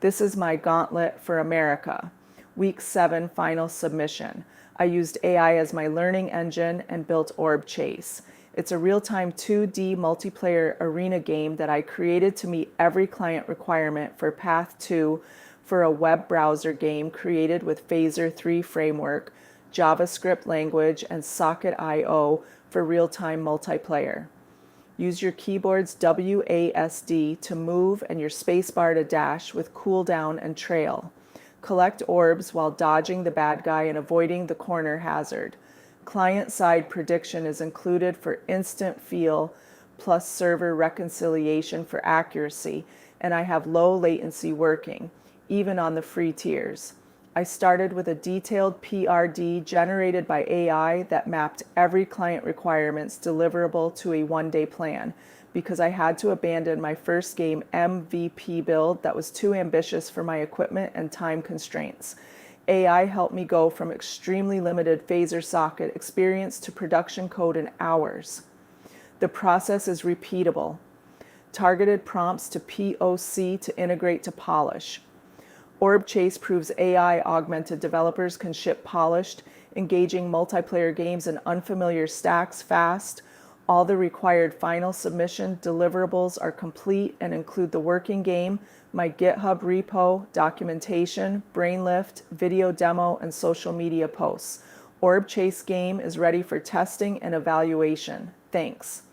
This is my gauntlet for America. Week 7 final submission. I used AI as my learning engine and built Orb Chase. It's a real-time 2D multiplayer arena game that I created to meet every client requirement for Path 2 for a web browser game created with Phaser 3 framework, JavaScript language, and Socket.io for real-time multiplayer. Use your keyboard's WASD to move and your spacebar to dash with cooldown and trail. Collect orbs while dodging the bad guy and avoiding the corner hazard. Client-side prediction is included for instant feel plus server reconciliation for accuracy, and I have low latency working, even on the free tiers. I started with a detailed PRD generated by AI that mapped every client requirement's deliverable to a one-day plan because I had to abandon my first game MVP build that was too ambitious for my equipment and time constraints. AI helped me go from extremely limited phaser socket experience to production code in hours. The process is repeatable. Targeted prompts to POC to integrate to polish. Orb Chase proves AI-augmented developers can ship polished, engaging multiplayer games in unfamiliar stacks fast. All the required final submission deliverables are complete and include the working game, my GitHub repo, documentation, brainlift, video demo, and social media posts. Orb Chase game is ready for testing and evaluation. Thanks.